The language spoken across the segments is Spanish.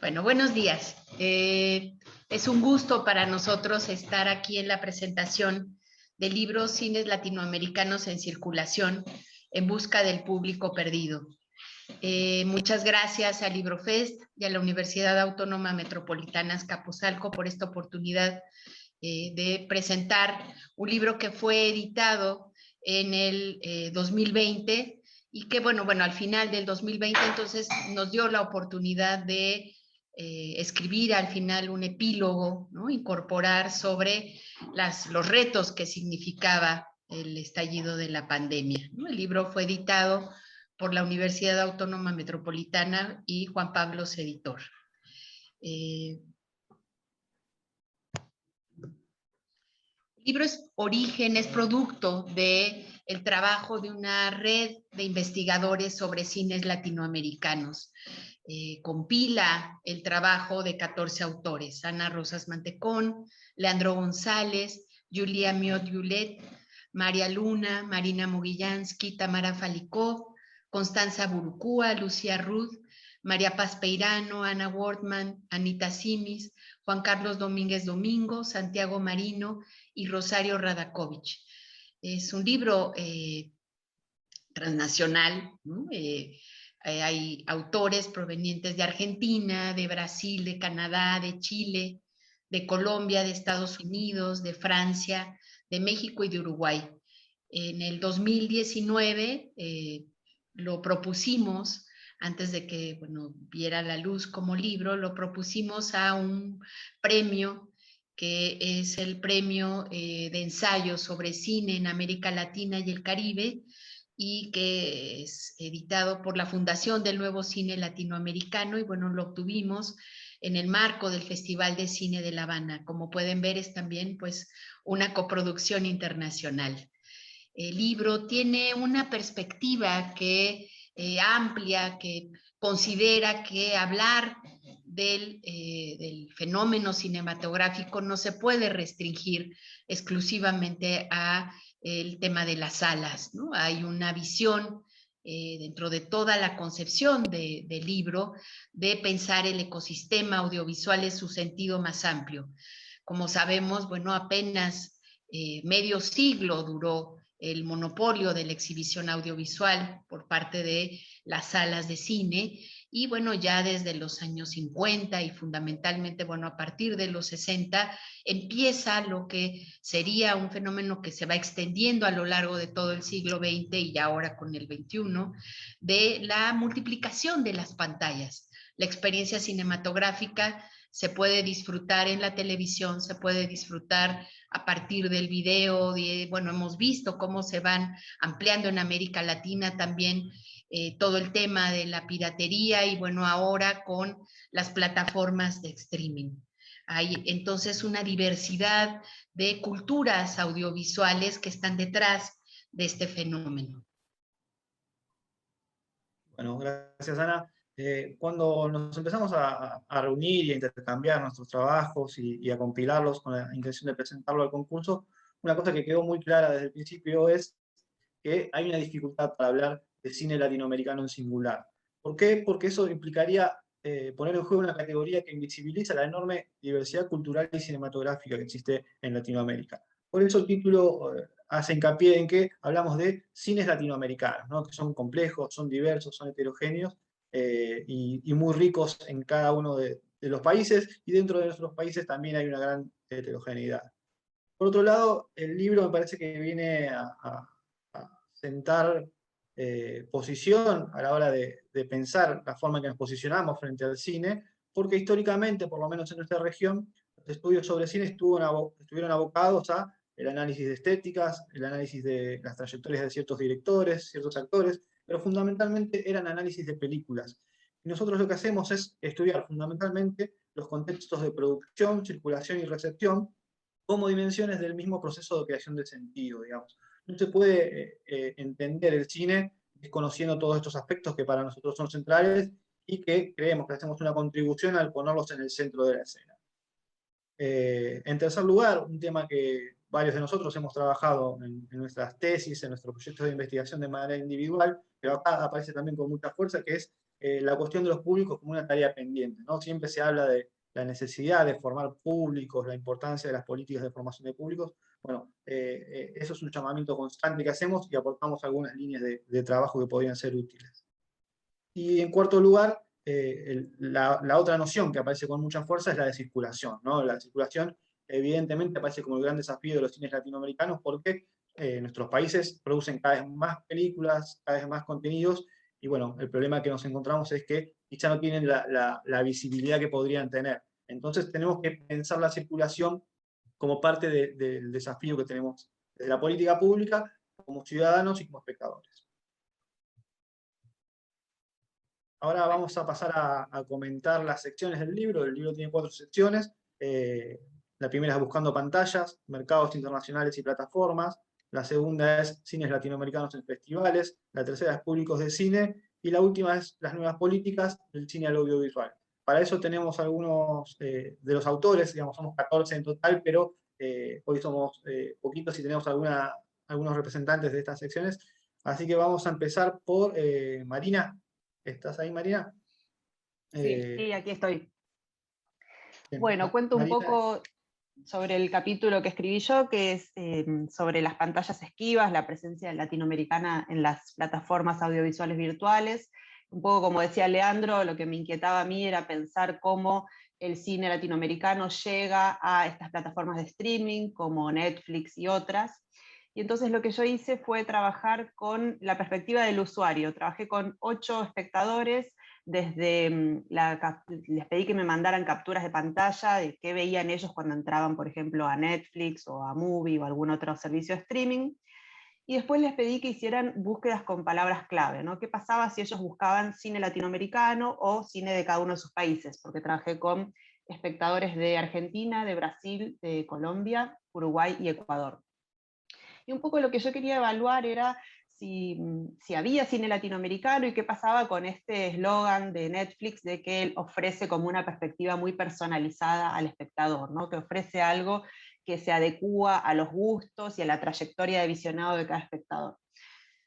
Bueno, buenos días. Es un gusto para nosotros estar aquí en la presentación del libro Cines Latinoamericanos en Circulación en busca del público perdido. Muchas gracias a Librofest y a la Universidad Autónoma Metropolitana Azcapotzalco por esta oportunidad de presentar un libro que fue editado en el 2020 y que, bueno, al final del 2020 entonces nos dio la oportunidad de escribir al final un epílogo, ¿no? Incorporar sobre los retos que significaba el estallido de la pandemia, ¿no? El libro fue editado por la Universidad Autónoma Metropolitana y Juan Pablos Editor. El libro es origen, es producto del trabajo de una red de investigadores sobre cines latinoamericanos. Compila el trabajo de 14 autores: Ana Rosas Mantecón, Leandro González, Julia Miot-Yulet, María Luna, Marina Mogillansky, Tamara Falikov, Constanza Burucúa, Lucía Ruth, María Paz Peirano, Ana Wortman, Anita Simis, Juan Carlos Domínguez Domingo, Santiago Marino y Rosario Radakovich. Es un libro transnacional, ¿no? Hay autores provenientes de Argentina, de Brasil, de Canadá, de Chile, de Colombia, de Estados Unidos, de Francia, de México y de Uruguay. En el 2019 lo propusimos, antes de que viera la luz como libro, lo propusimos a un premio que es el premio de ensayo sobre cine en América Latina y el Caribe, y que es editado por la Fundación del Nuevo Cine Latinoamericano, y lo obtuvimos en el marco del Festival de Cine de La Habana. Como pueden ver, es también una coproducción internacional. El libro tiene una perspectiva que amplia, que considera que hablar del fenómeno cinematográfico no se puede restringir exclusivamente a el tema de las salas, ¿no? Hay una visión dentro de toda la concepción del libro de pensar el ecosistema audiovisual en su sentido más amplio. Como sabemos, apenas medio siglo duró el monopolio de la exhibición audiovisual por parte de las salas de cine, y ya desde los años 50 y fundamentalmente a partir de los 60 empieza lo que sería un fenómeno que se va extendiendo a lo largo de todo el siglo XX y ahora con el XXI, de la multiplicación de las pantallas. La experiencia cinematográfica se puede disfrutar en la televisión, se puede disfrutar a partir del video, hemos visto cómo se van ampliando en América Latina también todo el tema de la piratería, y ahora con las plataformas de streaming. Hay entonces una diversidad de culturas audiovisuales que están detrás de este fenómeno. Bueno, gracias, Ana. Cuando nos empezamos a reunir y a intercambiar nuestros trabajos y a compilarlos con la intención de presentarlo al concurso, una cosa que quedó muy clara desde el principio es que hay una dificultad para hablar de cine latinoamericano en singular. ¿Por qué? Porque eso implicaría poner en juego una categoría que invisibiliza la enorme diversidad cultural y cinematográfica que existe en Latinoamérica. Por eso el título hace hincapié en que hablamos de cines latinoamericanos, ¿no? Que son complejos, son diversos, son heterogéneos y muy ricos en cada uno de los países, y dentro de nuestros países también hay una gran heterogeneidad. Por otro lado, el libro me parece que viene a sentar posición a la hora de pensar la forma en que nos posicionamos frente al cine, porque históricamente, por lo menos en nuestra región, los estudios sobre cine estuvieron abocados a el análisis de estéticas, el análisis de las trayectorias de ciertos directores, ciertos actores, pero fundamentalmente eran análisis de películas. Y nosotros lo que hacemos es estudiar fundamentalmente los contextos de producción, circulación y recepción como dimensiones del mismo proceso de creación de sentido, digamos. No se puede entender el cine desconociendo todos estos aspectos que para nosotros son centrales y que creemos que hacemos una contribución al ponerlos en el centro de la escena. En tercer lugar, un tema que varios de nosotros hemos trabajado en nuestras tesis, en nuestros proyectos de investigación de manera individual, pero acá aparece también con mucha fuerza, que es la cuestión de los públicos como una tarea pendiente, ¿no? Siempre se habla de la necesidad de formar públicos, la importancia de las políticas de formación de públicos. Bueno, eso es un llamamiento constante que hacemos y aportamos algunas líneas de trabajo que podrían ser útiles. Y en cuarto lugar, la otra noción que aparece con mucha fuerza es la de circulación, ¿no? La circulación evidentemente aparece como el gran desafío de los cines latinoamericanos porque nuestros países producen cada vez más películas, cada vez más contenidos, y bueno, el problema que nos encontramos es que quizá no tienen la visibilidad que podrían tener. Entonces tenemos que pensar la circulación como parte del desafío que tenemos desde la política pública, como ciudadanos y como espectadores. Ahora vamos a pasar a comentar las secciones del libro. El libro tiene 4 secciones. La primera es Buscando Pantallas, Mercados Internacionales y Plataformas. La segunda es Cines Latinoamericanos en Festivales. La tercera es Públicos de Cine. Y la última es Las Nuevas Políticas del Cine al Audiovisual. Para eso tenemos algunos de los autores, digamos, somos 14 en total, pero hoy somos poquitos y tenemos algunos representantes de estas secciones. Así que vamos a empezar por Marina. ¿Estás ahí, Marina? Sí, aquí estoy. Bien. Bueno, cuento un Marina, poco sobre el capítulo que escribí yo, que es sobre las pantallas esquivas, la presencia latinoamericana en las plataformas audiovisuales virtuales. Un poco como decía Leandro, lo que me inquietaba a mí era pensar cómo el cine latinoamericano llega a estas plataformas de streaming como Netflix y otras. Y entonces lo que yo hice fue trabajar con la perspectiva del usuario. Trabajé con 8 espectadores desde les pedí que me mandaran capturas de pantalla de qué veían ellos cuando entraban, por ejemplo, a Netflix o a Movie o algún otro servicio de streaming. Y después les pedí que hicieran búsquedas con palabras clave, ¿no? ¿Qué pasaba si ellos buscaban cine latinoamericano o cine de cada uno de sus países? Porque trabajé con espectadores de Argentina, de Brasil, de Colombia, Uruguay y Ecuador. Y un poco lo que yo quería evaluar era si había cine latinoamericano y qué pasaba con este eslogan de Netflix de que él ofrece como una perspectiva muy personalizada al espectador, ¿no? Que ofrece algo que se adecúa a los gustos y a la trayectoria de visionado de cada espectador.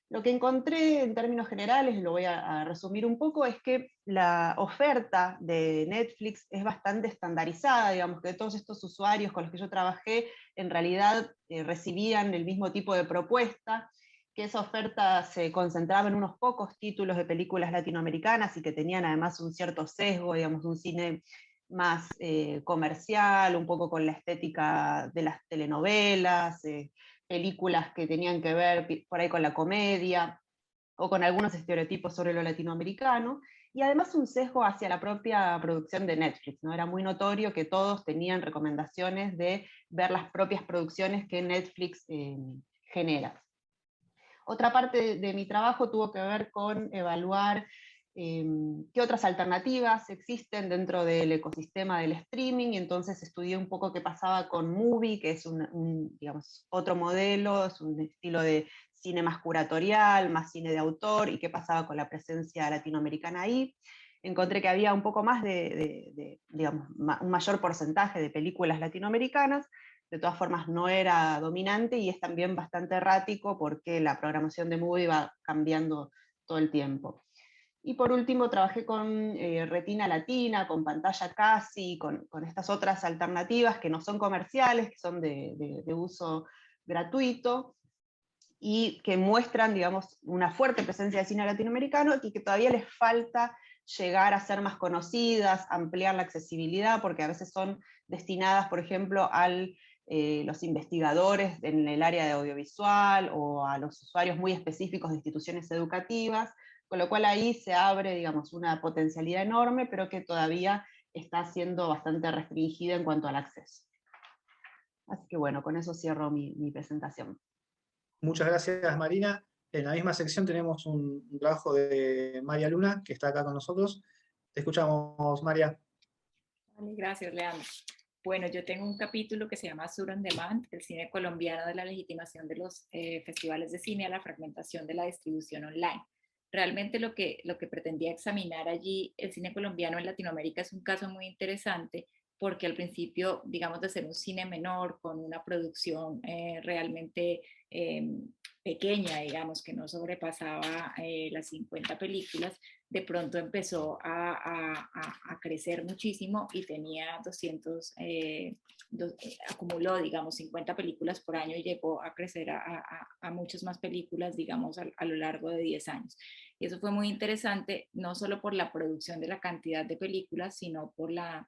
Lo que encontré en términos generales, lo voy a resumir un poco, es que la oferta de Netflix es bastante estandarizada, digamos que todos estos usuarios con los que yo trabajé en realidad recibían el mismo tipo de propuesta, que esa oferta se concentraba en unos pocos títulos de películas latinoamericanas y que tenían además un cierto sesgo, digamos, un cine más comercial, un poco con la estética de las telenovelas, películas que tenían que ver por ahí con la comedia o con algunos estereotipos sobre lo latinoamericano, y además un sesgo hacia la propia producción de Netflix, ¿no? Era muy notorio que todos tenían recomendaciones de ver las propias producciones que Netflix genera. Otra parte de mi trabajo tuvo que ver con evaluar qué otras alternativas existen dentro del ecosistema del streaming, y entonces estudié un poco qué pasaba con Movie, que es digamos, otro modelo, es un estilo de cine más curatorial, más cine de autor, y qué pasaba con la presencia latinoamericana ahí. Encontré que había un poco más digamos, un mayor porcentaje de películas latinoamericanas. De todas formas no era dominante y es también bastante errático porque la programación de Movie va cambiando todo el tiempo. Y por último trabajé con retina latina, con pantalla casi, con estas otras alternativas que no son comerciales, que son de uso gratuito y que muestran, digamos, una fuerte presencia de cine latinoamericano y que todavía les falta llegar a ser más conocidas, ampliar la accesibilidad, porque a veces son destinadas, por ejemplo, los investigadores en el área de audiovisual o a los usuarios muy específicos de instituciones educativas, con lo cual ahí se abre, digamos, una potencialidad enorme, pero que todavía está siendo bastante restringida en cuanto al acceso. Así que bueno, con eso cierro mi presentación. muchas gracias, Marina. En la misma sección tenemos un trabajo de María Luna, que está acá con nosotros. Te escuchamos, María. Vale, gracias, Leandro. Bueno, yo tengo un capítulo que se llama Sur on Demand, el cine colombiano de la legitimación de los festivales de cine a la fragmentación de la distribución online. Realmente lo que pretendía examinar allí, el cine colombiano en Latinoamérica, es un caso muy interesante porque al principio, digamos, de ser un cine menor, con una producción realmente pequeña, digamos, que no sobrepasaba las 50 películas, de pronto empezó a crecer muchísimo y tenía acumuló, digamos, 50 películas por año y llegó a crecer a muchas más películas, digamos, a lo largo de 10 años. Y eso fue muy interesante, no solo por la producción de la cantidad de películas, sino por la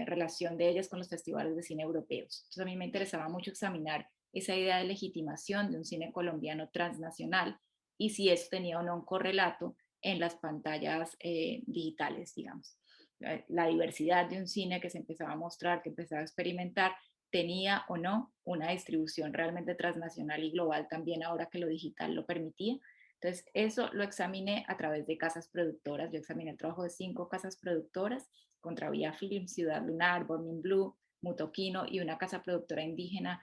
relación de ellas con los festivales de cine europeos. Entonces a mí me interesaba mucho examinar esa idea de legitimación de un cine colombiano transnacional y si eso tenía o no un correlato en las pantallas digitales, digamos. La diversidad de un cine que se empezaba a mostrar, que empezaba a experimentar, tenía o no una distribución realmente transnacional y global también ahora que lo digital lo permitía. Entonces, eso lo examiné a través de casas productoras. Yo examiné el trabajo de 5 casas productoras, Contravía Film, Ciudad Lunar, Burning Blue, Mutoquino y una casa productora indígena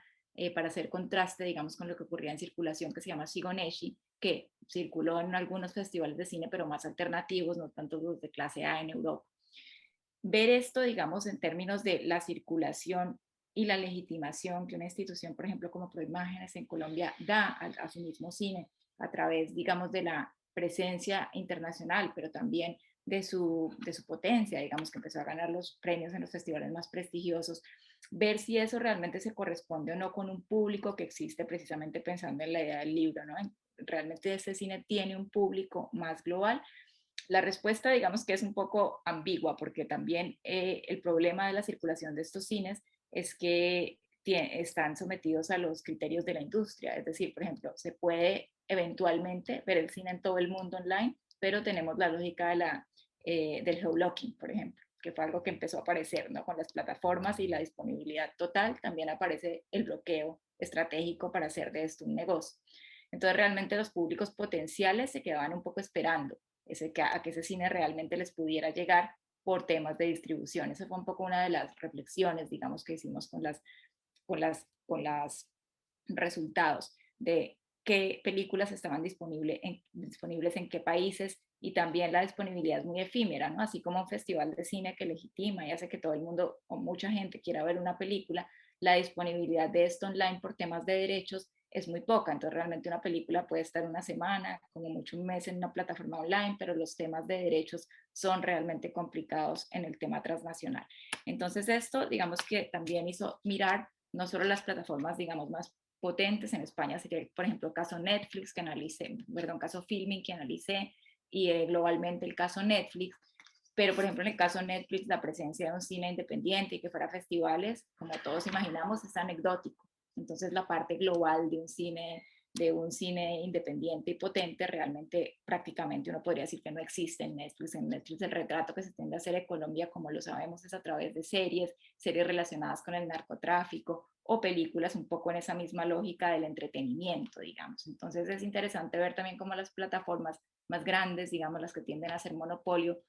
para hacer contraste, digamos, con lo que ocurría en circulación que se llama Sigoneshi, que circuló en algunos festivales de cine, pero más alternativos, no tanto los de clase A en Europa. Ver esto, digamos, en términos de la circulación y la legitimación que una institución, por ejemplo, como Proimágenes en Colombia da a su mismo cine a través, digamos, de la presencia internacional, pero también de su potencia, digamos, que empezó a ganar los premios en los festivales más prestigiosos, ver si eso realmente se corresponde o no con un público que existe precisamente pensando en la idea del libro, ¿no? Realmente este cine tiene un público más global. La respuesta, digamos que es un poco ambigua, porque también el problema de la circulación de estos cines es que están sometidos a los criterios de la industria. Es decir, por ejemplo, se puede eventualmente ver el cine en todo el mundo online, pero tenemos la lógica del geoblocking, por ejemplo, que fue algo que empezó a aparecer, ¿no? Con las plataformas y la disponibilidad total, también aparece el bloqueo estratégico para hacer de esto un negocio. Entonces, realmente los públicos potenciales se quedaban un poco esperando a que ese cine realmente les pudiera llegar por temas de distribución. Esa fue un poco una de las reflexiones, digamos, que hicimos con las resultados de qué películas estaban disponibles en qué países, y también la disponibilidad es muy efímera, ¿no? Así como un festival de cine que legitima y hace que todo el mundo o mucha gente quiera ver una película, la disponibilidad de esto online por temas de derechos es muy poca. Entonces realmente una película puede estar una semana, como mucho un mes en una plataforma online, pero los temas de derechos son realmente complicados en el tema transnacional. Entonces esto, digamos que también hizo mirar no solo las plataformas, digamos, más potentes en España, sería, por ejemplo, el caso Netflix, que analicé, perdón, caso Filming, que analicé, y globalmente el caso Netflix, pero por ejemplo en el caso Netflix la presencia de un cine independiente y que fuera festivales, como todos imaginamos, es anecdótico. Entonces la parte global de un cine independiente y potente, realmente prácticamente uno podría decir que no existe en Netflix. En Netflix el retrato que se tiende a hacer de Colombia, como lo sabemos, es a través de series relacionadas con el narcotráfico o películas un poco en esa misma lógica del entretenimiento, digamos. Entonces es interesante ver también cómo las plataformas más grandes, digamos las que tienden a ser monopolio,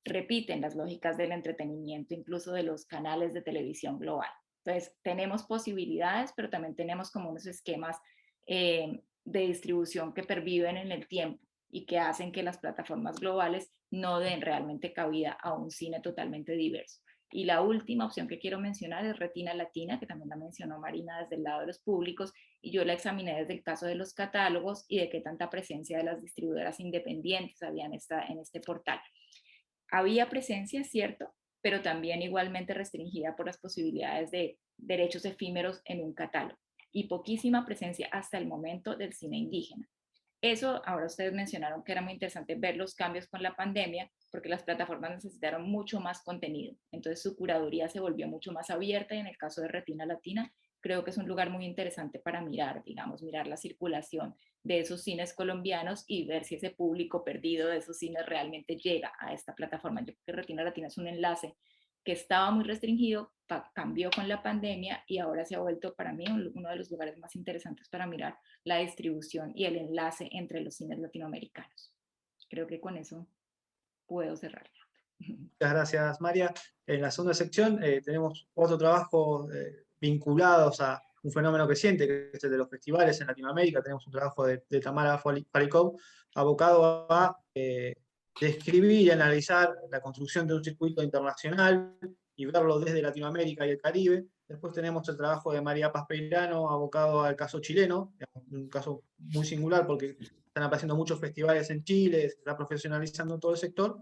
repiten las lógicas del entretenimiento, incluso de los canales de televisión global. Entonces, tenemos posibilidades, pero también tenemos como unos esquemas de distribución que perviven en el tiempo y que hacen que las plataformas globales no den realmente cabida a un cine totalmente diverso. Y la última opción que quiero mencionar es Retina Latina, que también la mencionó Marina desde el lado de los públicos, y yo la examiné desde el caso de los catálogos y de qué tanta presencia de las distribuidoras independientes había en este portal. Había presencia, cierto, pero también igualmente restringida por las posibilidades de derechos efímeros en un catálogo, y poquísima presencia hasta el momento del cine indígena. Eso, ahora ustedes mencionaron que era muy interesante ver los cambios con la pandemia, porque las plataformas necesitaron mucho más contenido. Entonces su curaduría se volvió mucho más abierta, y en el caso de Retina Latina, creo que es un lugar muy interesante para mirar, digamos, mirar la circulación de esos cines colombianos y ver si ese público perdido de esos cines realmente llega a esta plataforma. Yo creo que Retina Latina es un enlace que estaba muy restringido, cambió con la pandemia y ahora se ha vuelto para mí uno de los lugares más interesantes para mirar la distribución y el enlace entre los cines latinoamericanos. Creo que con eso puedo cerrar. Muchas gracias, María. En la segunda sección tenemos otro trabajo vinculados a un fenómeno creciente, que es el de los festivales en Latinoamérica. Tenemos un trabajo de Tamara Farikov, abocado a describir y analizar la construcción de un circuito internacional y verlo desde Latinoamérica y el Caribe. Después tenemos el trabajo de María Paz Peirano, abocado al caso chileno, un caso muy singular porque están apareciendo muchos festivales en Chile, se está profesionalizando todo el sector.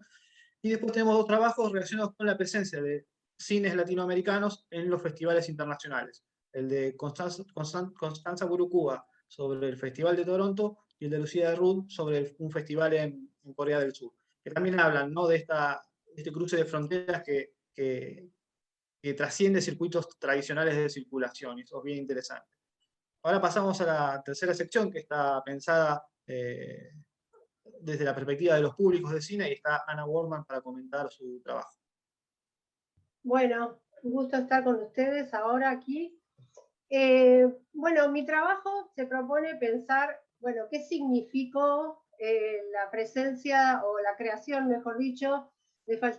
Y después tenemos dos trabajos relacionados con la presencia de cines latinoamericanos en los festivales internacionales. El de Constanza Burukua sobre el Festival de Toronto y el de Lucía de Ruth sobre un festival en Corea del Sur, que también hablan, ¿no?, de este cruce de fronteras que trasciende circuitos tradicionales de circulación, y eso es bien interesante. Ahora pasamos a la tercera sección, que está pensada desde la perspectiva de los públicos de cine, y está Ana Wortman para comentar su trabajo. Bueno, un gusto estar con ustedes ahora aquí. Bueno, mi trabajo se propone pensar, bueno, qué significó la presencia o la creación, mejor dicho,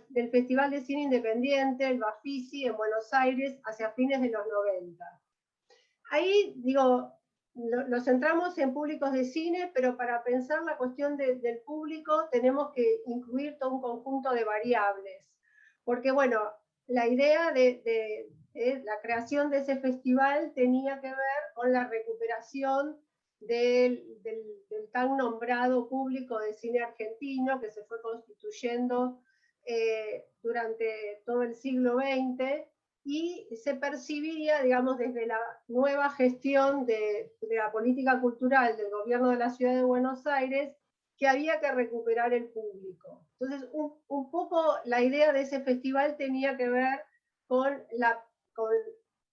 del Festival de Cine Independiente, el Bafisi, en Buenos Aires, hacia fines de los 90. Ahí, digo, lo centramos en públicos de cine, pero para pensar la cuestión del público tenemos que incluir todo un conjunto de variables. Porque, bueno, la idea de la creación de ese festival tenía que ver con la recuperación del tan nombrado público de cine argentino que se fue constituyendo durante todo el siglo XX, y se percibía, digamos, desde la nueva gestión de la política cultural del gobierno de la ciudad de Buenos Aires, que había que recuperar el público. Entonces, un poco la idea de ese festival tenía que ver con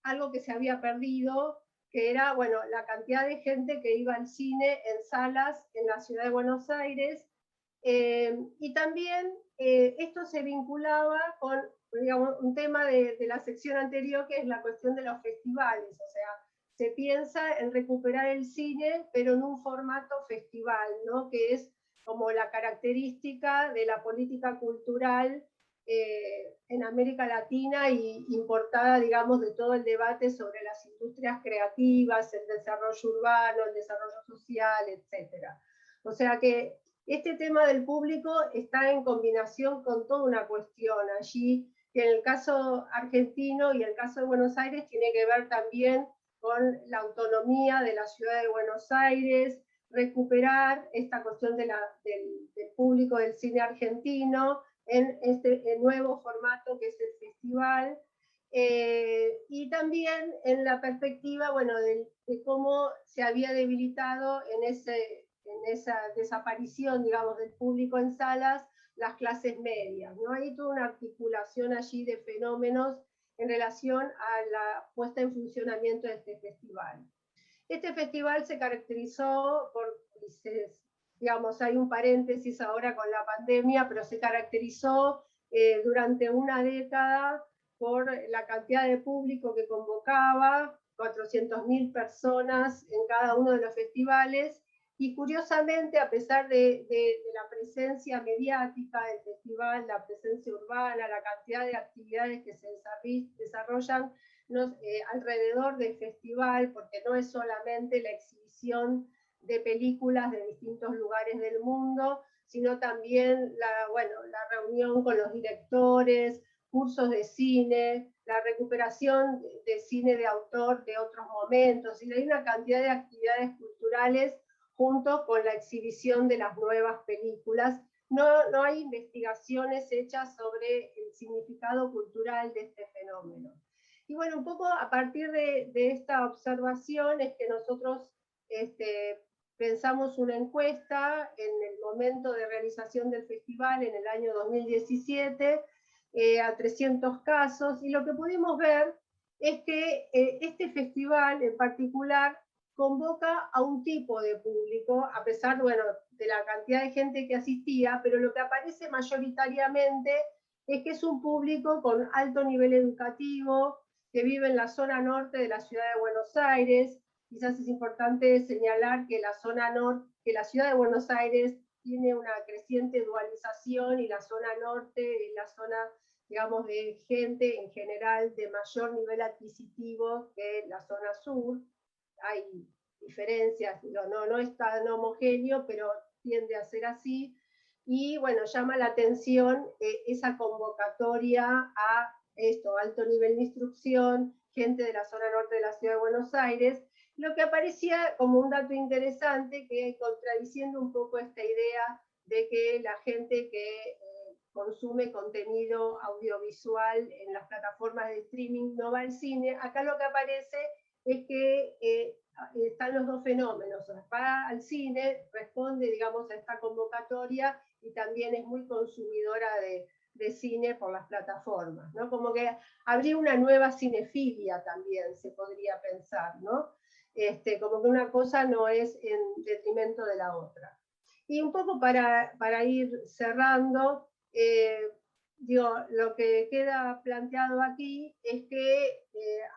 algo que se había perdido, que era, bueno, la cantidad de gente que iba al cine en salas en la ciudad de Buenos Aires, y también esto se vinculaba con, digamos, un tema de la sección anterior, que es la cuestión de los festivales. O sea, se piensa en recuperar el cine, pero en un formato festival, ¿no?, que es como la característica de la política cultural en América Latina, y importada, digamos, de todo el debate sobre las industrias creativas, el desarrollo urbano, el desarrollo social, etc. O sea que este tema del público está en combinación con toda una cuestión allí, que en el caso argentino y el caso de Buenos Aires tiene que ver también con la autonomía de la ciudad de Buenos Aires, recuperar esta cuestión del público del cine argentino en este nuevo formato que es el festival, y también en la perspectiva, bueno, de cómo se había debilitado en esa desaparición, digamos, del público en salas, las clases medias, ¿no? Hay toda una articulación allí de fenómenos en relación a la puesta en funcionamiento de este festival. Este festival se caracterizó por, digamos, hay un paréntesis ahora con la pandemia, pero se caracterizó durante una década por la cantidad de público que convocaba, 400.000 personas en cada uno de los festivales. Y curiosamente, a pesar de la presencia mediática del festival, la presencia urbana, la cantidad de actividades que se desarrollan alrededor del festival, porque no es solamente la exhibición de películas de distintos lugares del mundo, sino también la reunión con los directores, cursos de cine, la recuperación de cine de autor de otros momentos, y hay una cantidad de actividades culturales junto con la exhibición de las nuevas películas. No hay investigaciones hechas sobre el significado cultural de este fenómeno. Y bueno, un poco a partir de esta observación es que nosotros pensamos una encuesta en el momento de realización del festival en el año 2017, a 300 casos, y lo que pudimos ver es que este festival en particular convoca a un tipo de público, a pesar, bueno, de la cantidad de gente que asistía, pero lo que aparece mayoritariamente es que es un público con alto nivel educativo, que vive en la zona norte de la ciudad de Buenos Aires. Quizás es importante señalar que la zona norte, que la ciudad de Buenos Aires tiene una creciente dualización, y la zona norte es la zona, digamos, de gente en general de mayor nivel adquisitivo que la zona sur. Hay diferencias, no es tan homogéneo, pero tiende a ser así. Y bueno, llama la atención esa convocatoria a alto nivel de instrucción, gente de la zona norte de la ciudad de Buenos Aires, lo que aparecía como un dato interesante, que contradiciendo un poco esta idea de que la gente que consume contenido audiovisual en las plataformas de streaming no va al cine, acá lo que aparece es que están los dos fenómenos, va al cine, responde, digamos, a esta convocatoria y también es muy consumidora de cine por las plataformas, ¿no? Como que habría una nueva cinefilia también, se podría pensar, ¿no? Como que una cosa no es en detrimento de la otra. Y un poco para ir cerrando, digo, lo que queda planteado aquí es que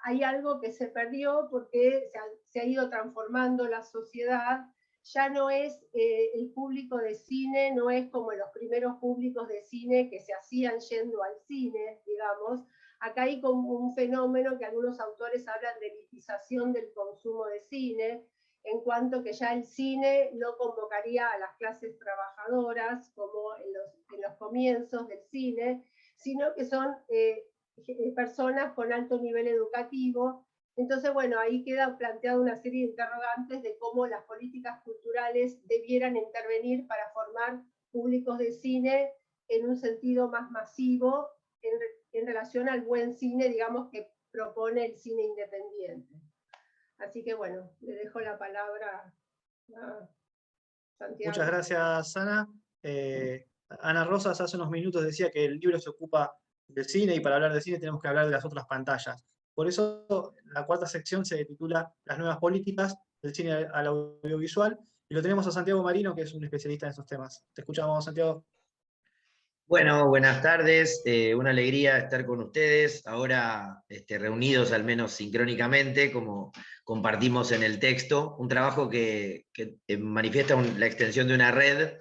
hay algo que se perdió porque se ha ido transformando la sociedad. Ya no es el público de cine, no es como los primeros públicos de cine que se hacían yendo al cine, digamos. Acá hay como un fenómeno que algunos autores hablan de elitización del consumo de cine, en cuanto que ya el cine no convocaría a las clases trabajadoras como en los comienzos del cine, sino que son personas con alto nivel educativo. Entonces, bueno, ahí queda planteada una serie de interrogantes de cómo las políticas culturales debieran intervenir para formar públicos de cine en un sentido más masivo en relación al buen cine, digamos, que propone el cine independiente. Así que bueno, le dejo la palabra a Santiago. Muchas gracias, Ana. Ana Rosas hace unos minutos decía que el libro se ocupa del cine y para hablar de cine tenemos que hablar de las otras pantallas. Por eso la cuarta sección se titula Las nuevas políticas del cine al audiovisual y lo tenemos a Santiago Marino, que es un especialista en estos temas. Te escuchamos, Santiago. Bueno, buenas tardes, una alegría estar con ustedes, ahora reunidos al menos sincrónicamente, como compartimos en el texto, un trabajo que manifiesta la extensión de una red,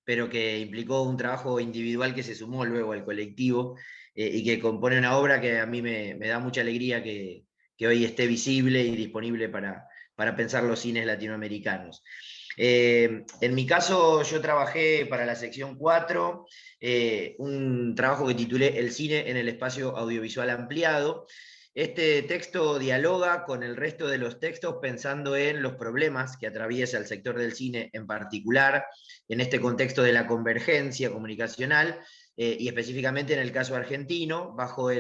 pero que implicó un trabajo individual que se sumó luego al colectivo, y que compone una obra que a mí me da mucha alegría que hoy esté visible y disponible para pensar los cines latinoamericanos. En mi caso, yo trabajé para la sección 4, un trabajo que titulé El cine en el espacio audiovisual ampliado. Este texto dialoga con el resto de los textos pensando en los problemas que atraviesa el sector del cine en particular, en este contexto de la convergencia comunicacional, y específicamente en el caso argentino, bajo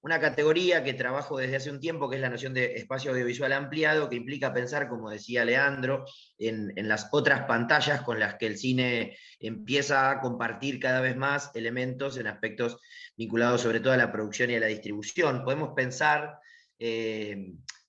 una categoría que trabajo desde hace un tiempo, que es la noción de espacio audiovisual ampliado, que implica pensar, como decía Leandro, en las otras pantallas con las que el cine empieza a compartir cada vez más elementos en aspectos vinculados sobre todo a la producción y a la distribución. Podemos pensar,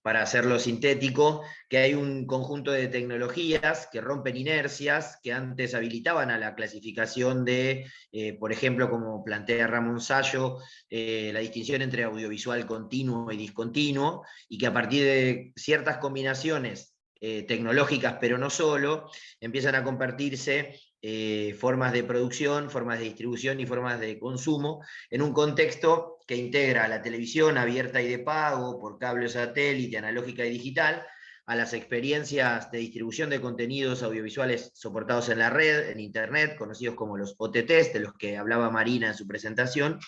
para hacerlo sintético, que hay un conjunto de tecnologías que rompen inercias, que antes habilitaban a la clasificación de, por ejemplo, como plantea Ramón Sallo, la distinción entre audiovisual continuo y discontinuo, y que a partir de ciertas combinaciones tecnológicas, pero no solo, empiezan a compartirse formas de producción, formas de distribución y formas de consumo, en un contexto que integra la televisión abierta y de pago, por cable o satélite, analógica y digital, a las experiencias de distribución de contenidos audiovisuales soportados en la red, en Internet, conocidos como los OTTs, de los que hablaba Marina en su presentación,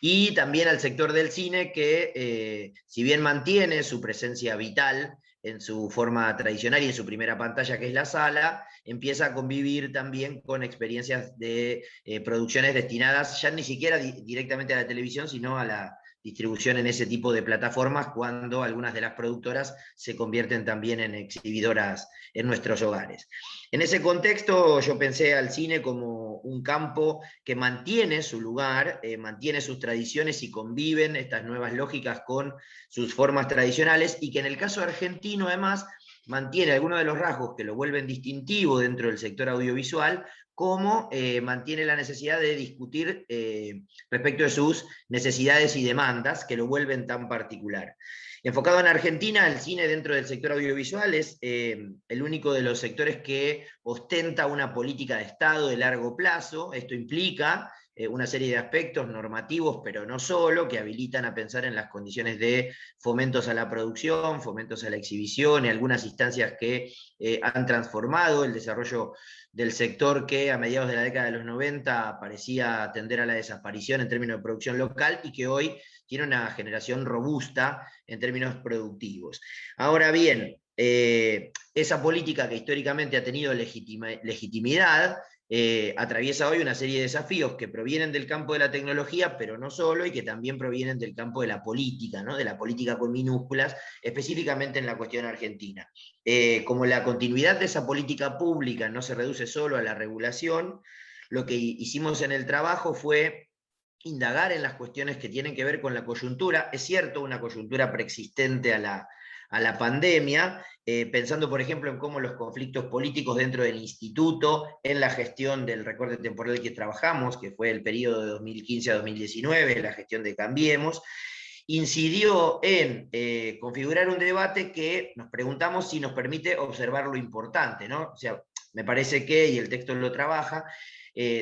y también al sector del cine que, si bien mantiene su presencia vital en su forma tradicional y en su primera pantalla, que es la sala, empieza a convivir también con experiencias de producciones destinadas ya ni siquiera directamente a la televisión, sino a la distribución en ese tipo de plataformas, cuando algunas de las productoras se convierten también en exhibidoras en nuestros hogares. En ese contexto yo pensé al cine como un campo que mantiene su lugar, mantiene sus tradiciones y conviven estas nuevas lógicas con sus formas tradicionales, y que en el caso argentino además mantiene algunos de los rasgos que lo vuelven distintivo dentro del sector audiovisual, como mantiene la necesidad de discutir respecto de sus necesidades y demandas que lo vuelven tan particular. Enfocado en Argentina, el cine dentro del sector audiovisual es el único de los sectores que ostenta una política de Estado de largo plazo. Esto implica una serie de aspectos normativos, pero no solo, que habilitan a pensar en las condiciones de fomentos a la producción, fomentos a la exhibición, y algunas instancias que han transformado el desarrollo del sector que a mediados de la década de los 90 parecía tender a la desaparición en términos de producción local y que hoy tiene una generación robusta en términos productivos. Ahora bien, esa política que históricamente ha tenido legitimidad, atraviesa hoy una serie de desafíos que provienen del campo de la tecnología, pero no solo, y que también provienen del campo de la política, ¿no? De la política con minúsculas, específicamente en la cuestión argentina. Como la continuidad de esa política pública no se reduce solo a la regulación, lo que hicimos en el trabajo fue indagar en las cuestiones que tienen que ver con la coyuntura. Es cierto, una coyuntura preexistente a la pandemia, pensando por ejemplo en cómo los conflictos políticos dentro del instituto, en la gestión del recorte temporal que trabajamos, que fue el periodo de 2015 a 2019, la gestión de Cambiemos, incidió en configurar un debate que nos preguntamos si nos permite observar lo importante, ¿no? O sea, me parece que, y el texto lo trabaja,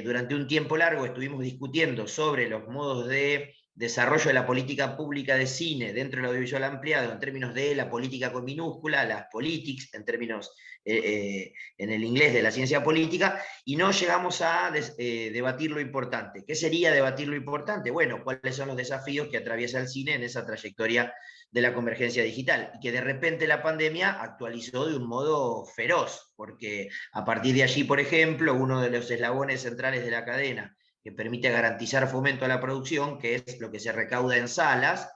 durante un tiempo largo estuvimos discutiendo sobre los modos de desarrollo de la política pública de cine dentro del audiovisual ampliado en términos de la política con minúscula, las politics, en términos en el inglés de la ciencia política, y no llegamos a debatir lo importante. ¿Qué sería debatir lo importante? Bueno, ¿cuáles son los desafíos que atraviesa el cine en esa trayectoria de la convergencia digital? Y que de repente la pandemia actualizó de un modo feroz, porque a partir de allí, por ejemplo, uno de los eslabones centrales de la cadena que permite garantizar fomento a la producción, que es lo que se recauda en salas,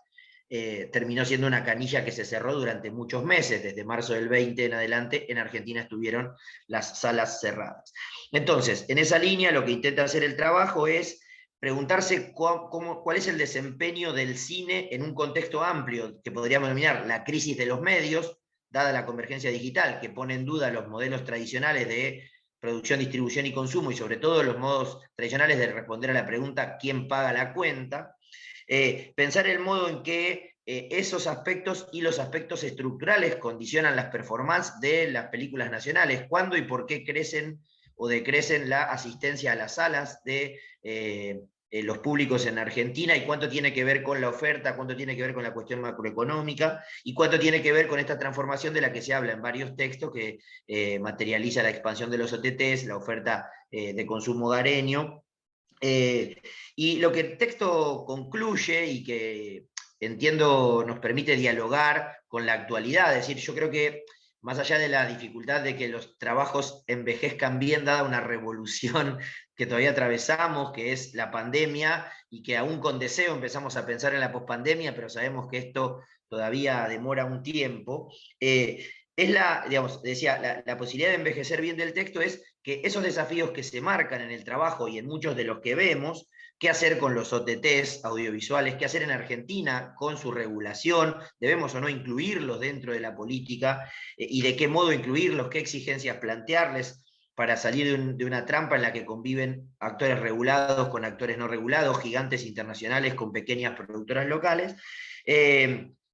terminó siendo una canilla que se cerró durante muchos meses. Desde marzo del 20 en adelante, en Argentina estuvieron las salas cerradas. Entonces, en esa línea, lo que intenta hacer el trabajo es preguntarse cuál es el desempeño del cine en un contexto amplio, que podríamos denominar la crisis de los medios, dada la convergencia digital, que pone en duda los modelos tradicionales de producción, distribución y consumo, y sobre todo los modos tradicionales de responder a la pregunta ¿quién paga la cuenta? Pensar el modo en que esos aspectos y los aspectos estructurales condicionan las performances de las películas nacionales, cuándo y por qué crecen o decrecen la asistencia a las salas de los públicos en Argentina, y cuánto tiene que ver con la oferta, cuánto tiene que ver con la cuestión macroeconómica, y cuánto tiene que ver con esta transformación de la que se habla en varios textos, que materializa la expansión de los OTTs, la oferta de consumo hogareño. Y lo que el texto concluye, y que entiendo nos permite dialogar con la actualidad, es decir, yo creo que más allá de la dificultad de que los trabajos envejezcan bien, dada una revolución que todavía atravesamos, que es la pandemia, y que aún con deseo empezamos a pensar en la pospandemia, pero sabemos que esto todavía demora un tiempo, es digamos, decía, la posibilidad de envejecer bien del texto es que esos desafíos que se marcan en el trabajo y en muchos de los que vemos, qué hacer con los OTTs audiovisuales, qué hacer en Argentina con su regulación, debemos o no incluirlos dentro de la política, y de qué modo incluirlos, qué exigencias plantearles para salir de una trampa en la que conviven actores regulados con actores no regulados, gigantes internacionales con pequeñas productoras locales,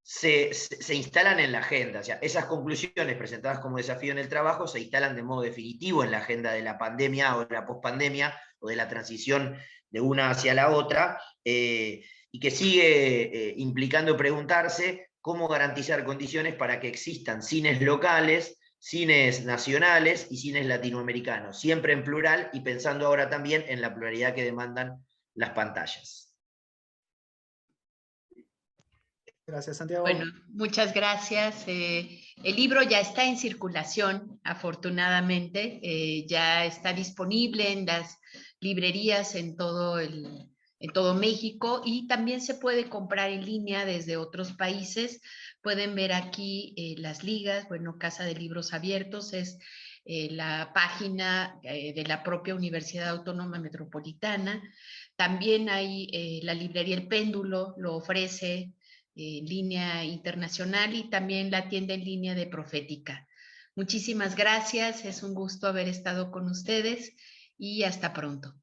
se instalan en la agenda. O sea, esas conclusiones presentadas como desafío en el trabajo se instalan de modo definitivo en la agenda de la pandemia o de la pospandemia, o de la transición de una hacia la otra, y que sigue implicando preguntarse cómo garantizar condiciones para que existan cines locales, cines nacionales y cines latinoamericanos, siempre en plural, y pensando ahora también en la pluralidad que demandan las pantallas. Gracias, Santiago. Bueno, muchas gracias. El libro ya está en circulación, afortunadamente. Ya está disponible en las librerías en todo México, y también se puede comprar en línea desde otros países. Pueden ver aquí las ligas. Bueno, Casa de Libros Abiertos es la página de la propia Universidad Autónoma Metropolitana. También hay la librería El Péndulo, lo ofrece en línea internacional, y también la tienda en línea de Profética. Muchísimas gracias, es un gusto haber estado con ustedes y hasta pronto.